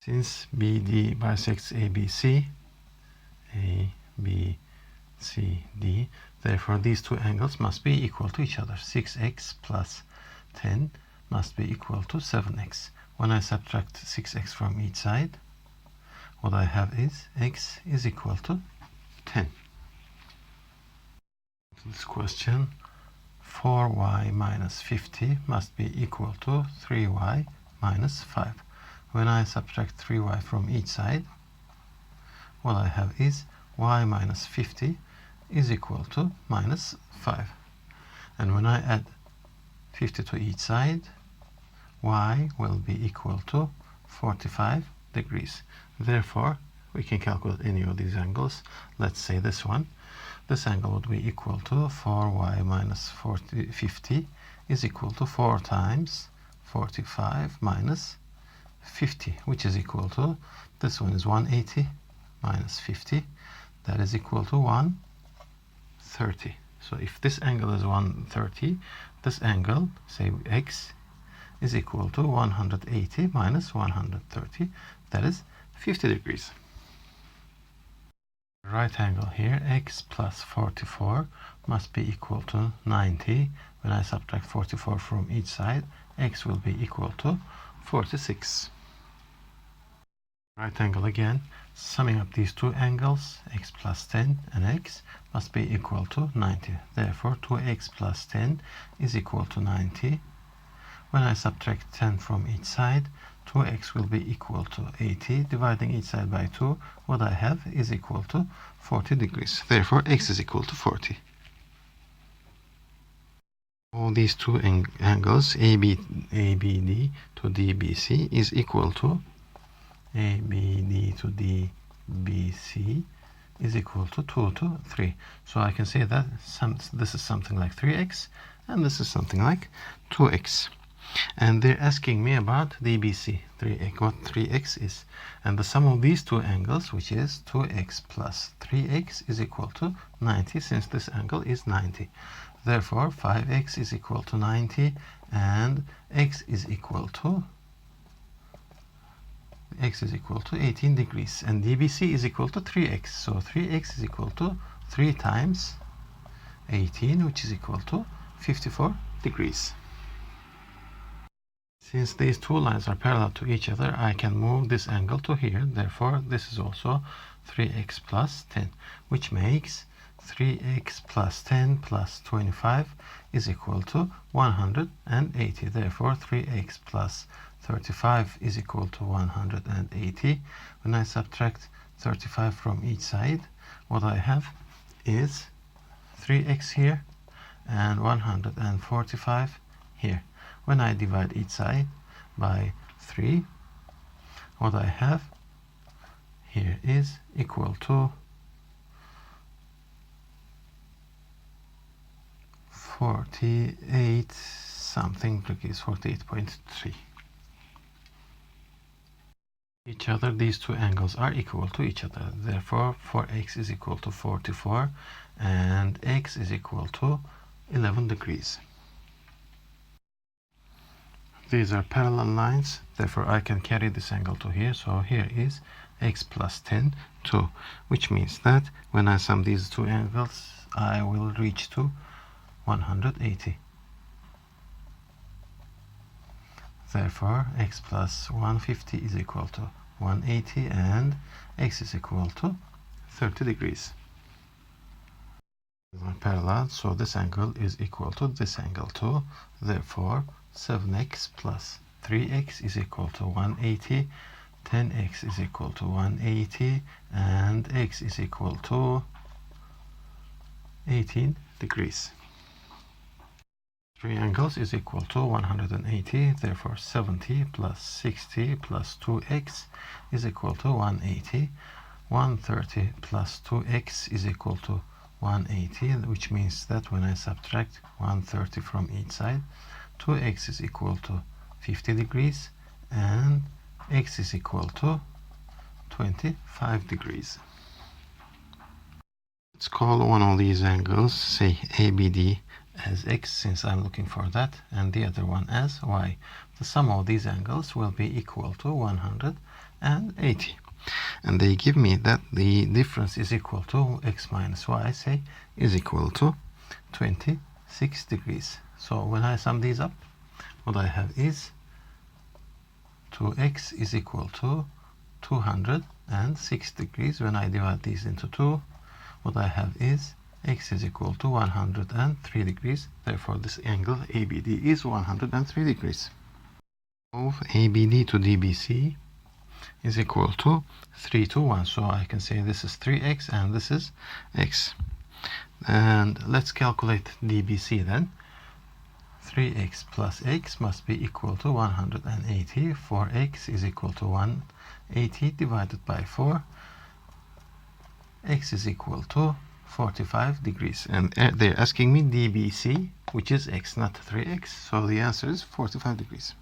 Since BD bisects ABC, D, therefore these two angles must be equal to each other. 6x plus 10 must be equal to 7x. When I subtract 6x from each side, what I have is x is equal to 10. This question, 4y minus 50 must be equal to 3y minus 5. When I subtract 3y from each side, what I have is y minus 50 is equal to minus 5. And when I add 50 to each side, y will be equal to 45 degrees. Therefore, we can calculate any of these angles. Let's say this one. This angle would be equal to 4y minus 50 is equal to 4 times 45 minus 50, which is equal to, this one is 180 minus 50, that is equal to 130. So if this angle is 130, this angle, say x, is equal to 180 minus 130, that is 50 degrees. Right angle here, x plus 44 must be equal to 90. When I subtract 44 from each side, x will be equal to 46. Right angle again, summing up these two angles, x plus 10 and x, must be equal to 90. Therefore, 2x plus 10 is equal to 90. When I subtract 10 from each side, 2x will be equal to 80. Dividing each side by 2, what I have is equal to 40 degrees. Therefore, x is equal to 40. All these two angles, ABD to DBC, is equal to ABD to DBC is equal to 2 to 3. So I can say that this is something like 3x and this is something like 2x. And they're asking me about DBC, 3x, what 3x is. And the sum of these two angles, which is 2x plus 3x, is equal to 90, since this angle is 90. Therefore, 5x is equal to 90, and x is equal to 18 degrees. And DBC is equal to 3x. So 3x is equal to 3 times 18, which is equal to 54 degrees. Since these two lines are parallel to each other, I can move this angle to here. Therefore, this is also 3x plus 10, which makes 3x plus 10 plus 25 is equal to 180. Therefore, 3x plus 35 is equal to 180. When I subtract 35 from each side, what I have is 3x here and 145 here. When I divide each side by 3, what I have here is equal to 48 something, is 48.3. Each other, these two angles are equal to each other. Therefore, 4x is equal to 44 and x is equal to 11 degrees. These are parallel lines, therefore I can carry this angle to here. So here is x plus 10, 2, which means that when I sum these two angles, I will reach to 180. Therefore, x plus 150 is equal to 180 and x is equal to 30 degrees. Parallel, so this angle is equal to this angle too. Therefore, 7x plus 3x is equal to 180, 10x is equal to 180, and x is equal to 18 degrees. Three angles is equal to 180, therefore 70 plus 60 plus 2x is equal to 180. 130 plus 2x is equal to 180, which means that when I subtract 130 from each side, 2x is equal to 50 degrees and x is equal to 25 degrees. Let's call one of these angles, say ABD, as x, since I'm looking for that, and the other one as y. the sum of these angles will be equal to 180. And they give me that the difference is equal to x minus y, say, is equal to 26 degrees. So when I sum these up, what I have is 2x is equal to 206 degrees. When I divide these into 2, what I have is x is equal to 103 degrees. Therefore, this angle ABD is 103 degrees. Move ABD to DBC is equal to 3 to 1. So I can say this is 3x and this is x. And let's calculate DBC then. 3x plus x must be equal to 180, for x is equal to 180 divided by 4. X is equal to 45 degrees. And they're asking me DBC, which is x, not 3x. So the answer is 45 degrees.